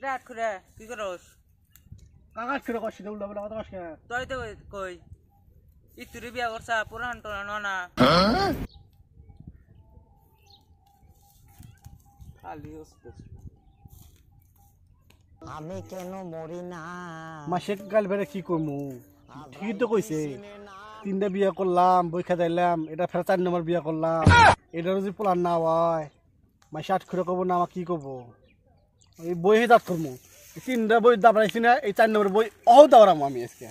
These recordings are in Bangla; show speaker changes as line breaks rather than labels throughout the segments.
রাত করে কি করস?
কাগজ করে কষ্ট উল্টা বলা কথা কষ্ট
তুই তো কই ইতুরি বিয়া করছা পুরান টরানো না খালি হচ্ছে
আমি কেন মরি না
মাসে কাল বেড়ে কি করবো ঠিকই তো কইছে 3টা বিয়া করলাম বইখা দিলাম এটা ফের 4 নম্বর বিয়া করলাম এটারও যদি প্লান না হয় মাসে 8 করে কব না আমার কি কব এই বই হে দাঁত করবো 3টা বই দাবড়াইছি না এই 4 নম্বর বই অহ দাবড়াম আমি আজকে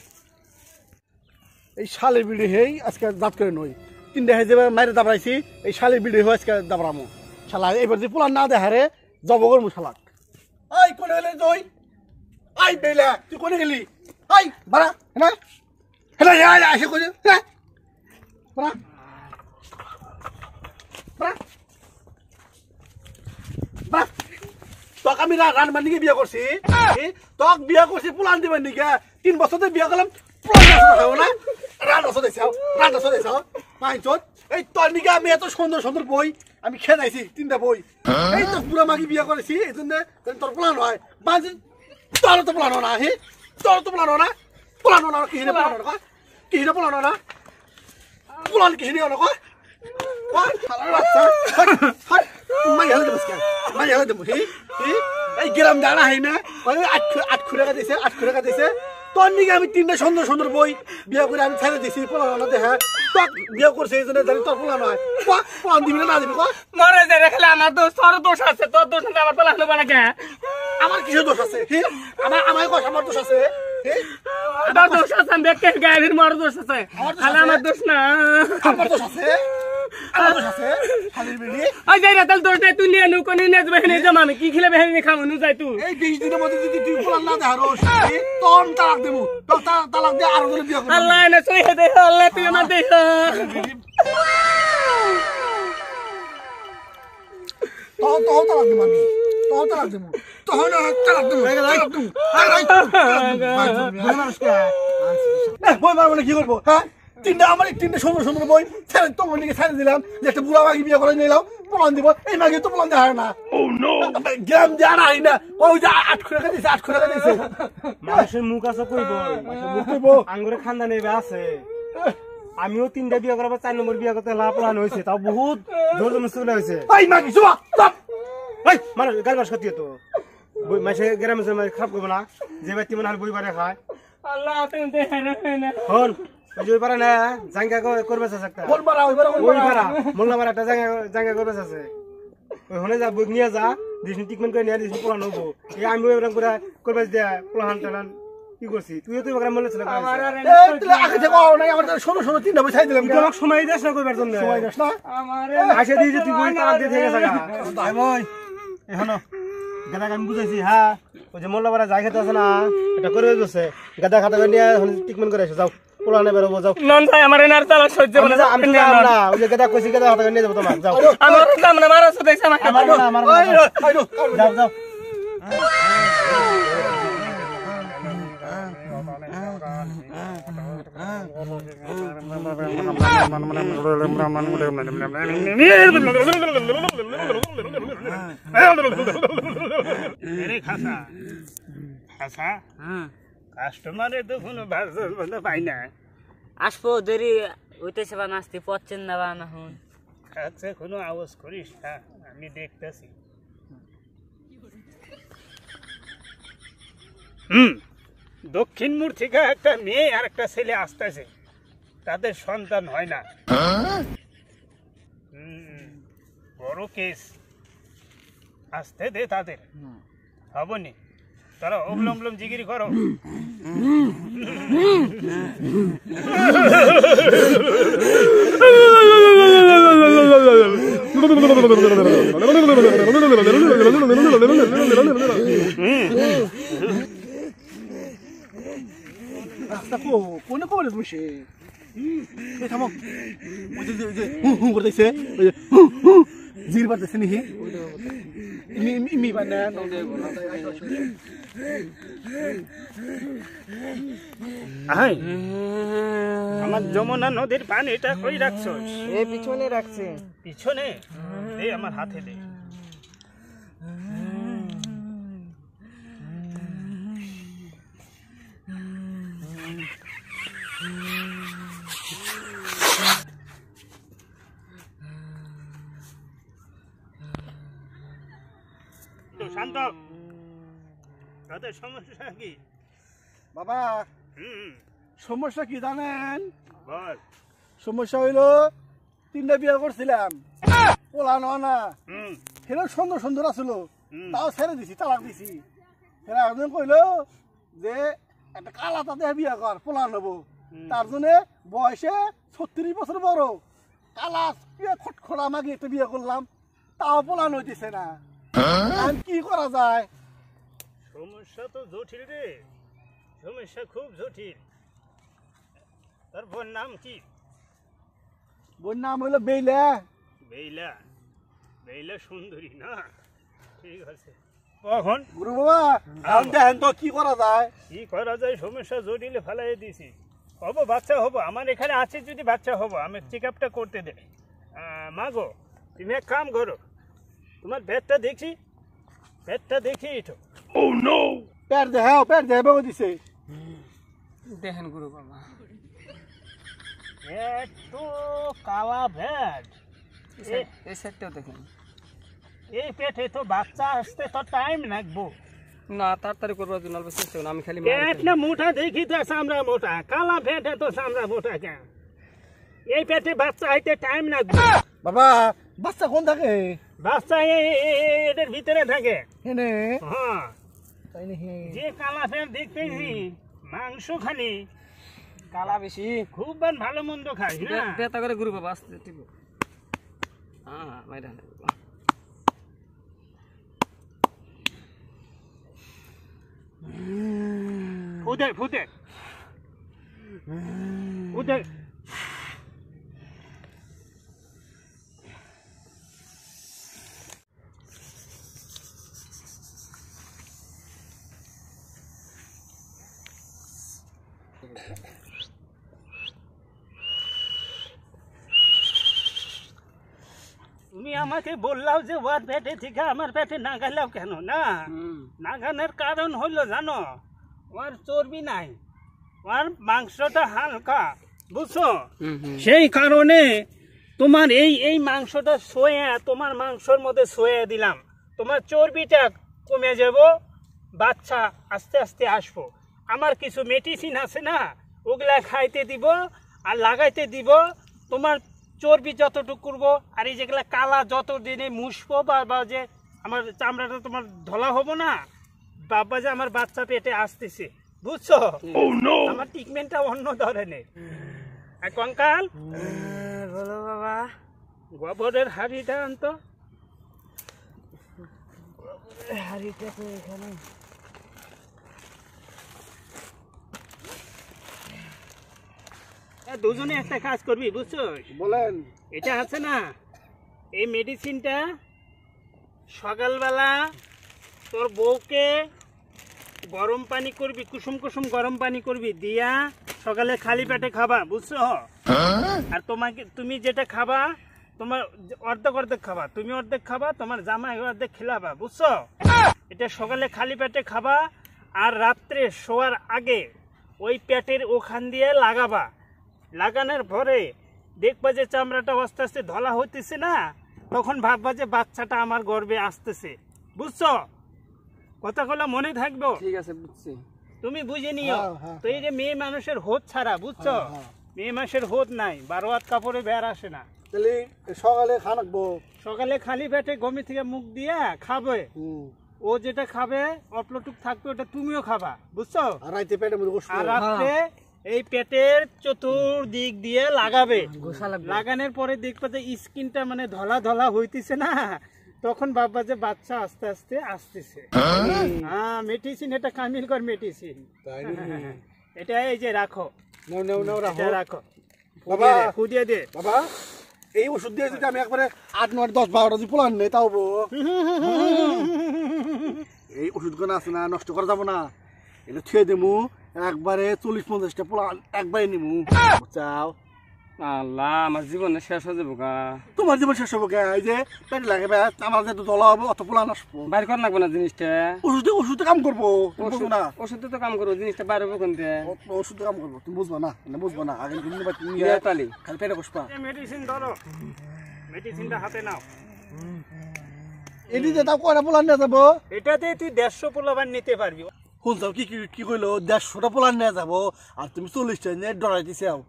এই শালের বিড়ি হেই আজকে দাঁত করে নই 3টা হে যে মাইরে দাবড়াইছি এই শালের বিড়ি হয়ে আজকে দাবড়ামো শালা এবার যদি প্লান না দেখারে জব করবো শালাক আই কোনে গেলি তুই আই বেলা তুই কোনে গেলি আই বাড়া না হেলা যা আসে কোনে হ্যাঁ বাড়া বাড়া বাড়া তোকে আমি রান মানিকে বিয়া করছি তোক বিয়া করছি প্লান দিবেন নিকে 3 বছর ধরে বিয়া করলাম প্লান দেখাও না রান দছ দেছাও মাইচত এই তোর নিকে আমি এত সুন্দর সুন্দর বই আমি খেলাইছি 3টা বই এই তো পুরা মাগি বিয়া করেছি এইজন্য তোর প্লান হয় বাজি তোর তো প্লান না হে তোর তো প্লান না কি নে প্লান না কি নে প্লান না প্লান কি নে না কো হালার বাচ্চা হাট মাই হালে বসকা মাই হালে দেব হে এই গ্রাম জানা হয় না ওই 8 খুরে টাকা দিছে তোর নিকে আমি 3টা সুন্দর সুন্দর বই বিয়া করে আমি ছেড়ে দিছি প্লান না দেখা তো বিয়া করছে এইজন্য জানি তোর প্লান হয় প্লান দিবি না দিবি কো
মরে যে রেখলে আমার দোষ তোর দোষ আছে তোর দোষ না আমার প্লান হবে না কে
আমার কিছু দোষ আছে হে আমার কই আমার দোষ আছে হে
আমার দোষ আছে দেখে গায়ের মার দোষ আছে খালি আমার দোষ না
আমার দোষ আছে খালির বিড়ি
আই যাই রাতাল দোষ নাই তুই নিয়ে নু কোনে নিয়ে যাবে নে জমা আমি কি খেলে বেহেনে খামু নু যাই তুই
এই 20 দিনের মধ্যে যদি তুই প্লান না দেখারোস তোর তালাক দেবো তোর তালাক দিয়ে আরো জনে বিয়া করব
আল্লাহ না সই হে দে আল্লাহ তুই আমার দে
তো তালাক দেবো আমি তো তালাক দেবো তো না তালাক দেবো বই মারবো না কি করবো হ্যাঁ 3টা আমার 3টা সুন্দর সুন্দর বই ছেড়ে তো মনিকে ছেড়ে দিলাম যে একটা বুড়া মাগি বিয়ে করে নিলাম প্লান দিব এই মাগি তো প্লান দেখায় না ও নো গ্রাম জানা হয় না ওই যে 8 করে দিছে
মানুষের মুখ আছে কইব মুখ কইব আঙ্গুরে খানদান এবে আছে আমিও 3টা বিয়ে করার পর 4 নম্বর বিয়ে করতে প্লান হইছে তাও বহুত জোর মুশকিল হইছে
এই মাগি চুপ
এই মানে গালবাস করতে তো বই মাসে গ্রামে সময় খারাপ করব না যে ব্যক্তি মনে হয় বই বারে খায়
আল্লাহ তুমি দে না
হন ওই পারে না জাঙ্গা করবে আছে একটা
বল মারা
ওই পারা মোল্লা মারা একটা জাঙ্গা করবে আছে ওই হনে যা বই নিয়ে যা দিশনি ট্রিটমেন্ট করে নিয়ে দিশনি প্লান হবো এই আমি এরকম করে করবে দেয়া প্লান টান কি করছি তুইও তো এবারে মনে ছিল
আমার আর
তুই আগে থেকে কও নাই আমার ষোলো 3টা বই ছাই দিলাম
তোর সময় দেশ না কইবার জন্য
সময় দাস না
আমার
আসে দিয়ে যে তুই বই তালাক দিয়ে থেকে থাকা
ভাই মই
এখনো গাদা আমি বুঝাইছি হ্যাঁ ওই যে মোল্লা মারা যাই খেতে আছে না এটা করে গেছে গাদা খাতা নিয়ে ট্রিটমেন্ট করে এসে যাও পুরানে বেরোবো যাও
নন ভাই আমার এনার চালা সহ্য করে না
আমি না ওই যে গাদা কইছি গাদা হাতে নিয়ে যাবো তোমার যাও
আমার সামনে মারা সদাই আমাকে
আমার না আমার যাও যাও
मेरे खासा खासा কাস্টমারে তো কোনো ভাষণ বন্ধ পাই না
আসবো দেরি হইতেছে বা নাস্তি পচ্ছেন না বা না হুন
আচ্ছা কোনো আওয়াজ করিস না আমি দেখতেছি দক্ষিণ মোড় থেকে একটা মেয়ে আর একটা ছেলে আসতেছে তাদের সন্তান হয় না বড় কেস আসতে দে তাদের হবনি তারা অবলম্বন জিগিরি করো
রাস্তা কোনে কোনে বসে এই থামো ওই যে হু করতেছে ওই যে জির বাড়তেছে নি মি বানা নদে
আমার যমুনা নদীর পানিটা কই রাখছো
এই পিছনে রাখছি
পিছনে দে আমার হাতে দে শান্ত, তাদের সমস্যা কি?
বাবা
হুম,
সমস্যা কি জানেন?
বল।
সমস্যা হইল 3টা বিয়ে করছিলাম, পোলা না
হুম,
সেটা সুন্দর সুন্দর আছিল,
হুম।
তাও ছেড়ে দিছি, তালাক দিছি। সেটা একজন কইল যে একটা কালা তাতে বিয়ে কর, পোলা নেবো। তার জন্য বয়সে 36 বছর বড় কালা খটখড়া মাগি একটা বিয়ে করলাম, তাও পোলা নইতেছে না। এখন কি করা যায়?
সমস্যা তো জটিল রে, সমস্যা খুব জটিল। তারপর নাম কি?
বোন নাম হইলো বেইলা।
বেইলা, বেইলা সুন্দরী না? ঠিক আছে। কখন
গুরু বাবা এখন দেখেন তো কি করা যায়?
কি করা যায়? সমস্যা জটিলে ফেলাই দিছি। হবো, বাচ্চা হবো, আমার এখানে আছে, যদি বাচ্চা হবো আমি চেক আপটা করতে দে। মা গো, তুমি এক কাম করো, তোমার পেটটা দেখি, পেটটা দেখি তো।
পেট দেখাও দিছে।
দেখেন গুরু বাবা,
পেট তো কালা পেট।
এই সাইডটাও দেখেন।
এই পেটে তো বাচ্চা আসতে তো টাইম লাগবো।
না তাড়াতাড়ি করবার জন্য অল্প চেষ্টা করুন, আমি খালি
পেট না মোটা দেখি তো চামড়া মোটা, কালা পেটে তো চামড়া মোটা কেন? এই পেটে বাচ্চা হইতে টাইম লাগবে।
বাবা বাচ্চা কোন থাকে?
বাচ্চা এদের ভিতরে থাকে।
হেনে
হ্যাঁ,
তাই নাকি?
যে কালা পেট দেখতেছি মাংস খালি,
কালা বেশি
খুব ভালো মন্দ খাই না।
বেতা করে গুরু বাবা আসতে টিপো। হ্যাঁ মাইরা
ফুটে ফুটে ফুটে। তুমি আমাকে বললাও যে ওর পেটে থেকে আমার পেটে না গেলাও কেন? না, নাগানোর কারণ হলো জানো, ওর চর্বি নাই, ওর মাংসটা হালকা, বুঝছো? সেই কারণে তোমার এই মাংসটা সোয়া, তোমার মাংসর মধ্যে সোয়া দিলাম, তোমার চর্বিটা কমে যাব, বাচ্চা আস্তে আস্তে আসবো। আমার কিছু মেডিসিন আছে না, ওগুলা খাইতে দিব আর লাগাইতে দিব, তোমার চর্বি যতটুকু করবো, আর এই যেগুলা কালা যত দিনে মুছবো বা যে আমার চামড়াটা তোমার ধলা হবো না, বাবা যে আমার বাচ্চা পেটে আসতেছে, বুঝছো? আমার ট্রিটমেন্টটা অন্য ধরনের। আর কঙ্কাল,
বলো বাবা।
গোবরের হাড়িটা আনতো।
হাড়িটা তো এখানে।
দুজনে একটা কাজ করবি, বুঝছো?
বলেন।
এটা আছে না, এই মেডিসিনটা সকালবেলা তোর বউকে গরম পানি করবি, কুসুম কুসুম গরম পানি করবি, দিয়া সকালে খালি পেটে খাবা, বুঝছো? আর তুমি যেটা খাবা, তোমার অর্ধেক অর্ধেক খাবা, তুমি অর্ধেক খাবা, তোমার জামাই অর্ধেক খেলাবা, বুঝছো? এটা সকালে খালি পেটে খাবা, আর রাত্রে শোয়ার আগে ওই পেটের ওখান দিয়ে লাগাবা। লাগানোর পরে দেখবা যে চামড়াটা আস্তে আস্তে ধলা হইতেছে না, তখন ভাববা যে বাচ্চাটা আমার গর্ভে আসতেছে, বুঝছো? কথাগুলো মনে থাকবো।
ঠিক আছে, বুঝছি।
তুমি বুঝে নিও। তো এই যে মেয়ে মানুষের হোদ ছাড়া, বুঝছো, মেয়ে মানুষের হোদ নাই, 12 হাত কাপড়ে বের আসে না।
তাহলে সকালে খানাকবো,
সকালে খালি পেটে গমি থেকে মুখ দিয়ে খাবে, ও যেটা খাবে অল্পটুক থাকবে ওটা তুমিও খাবা, বুঝছো?
আর রাইতে পেটের মধ্যে
আর রাত্রে এই পেটের চতুর্দিক দিয়ে লাগাবে। লাগানোর পরে দেখবা যে স্কিনটা মানে ধলা ধলা হইতেছে না, তখন ভাববা যে বাচ্চা আস্তে আস্তে আসতেছে। হ্যাঁ, মেডিসিন, এটা কামিলকর মেডিসিন। এটা এই যে রাখো, এটা রাখো,
বাবা
খুদিয়ে দে।
বাবা এই ওষুধ দিয়ে যদি আমি একবারে 8, 9, 10, 12টা যদি পোলান নেই তাও এই ওষুধগুলো আছে না, নষ্ট করা যাবো না, এটা ছুঁয়ে দেবো একবারে 40-50টা পোলা একবারে নিমু, চাও
আল্লাহ আমার জীবনে শেষ হয়ে যাবো গা
তোমার জীবন শেষ হবো কে এই যে পেট লাগে বে আমার যে দলা হবে অত পোলান আসবো
বাইর কর লাগবো না জিনিসটা
ওষুধে কাম করবো তুমি বুঝবো না
ওষুধে তো কাম করবো জিনিসটা বাইরে হবো কোনতে
ওষুধে কাম করবো তুমি বুঝবো না বুঝবো না আগে তুমি
তালি
খালি পেটে বসবা
মেডিসিন ধরো মেডিসিনটা হাতে নাও
এদিকে তাও কয়টা পোলান নিয়ে যাবো
এটাতে তুই 150 পোলাবান নিতে পারবি
শুনছাও কি কইলো 150টা পোলান নিয়ে যাবো আর তুমি 40টা নিয়ে ডরাই দিছাও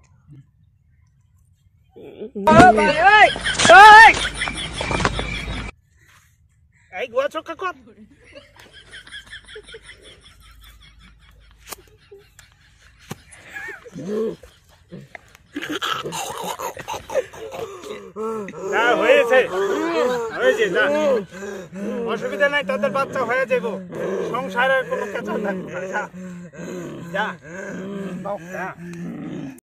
এই গোয়া চক্কা কর না হয়েছে যা অসুবিধা নাই তাদের বাচ্চা হয়ে যাব সংসারের কোনো কাজ থাকবে না যা যা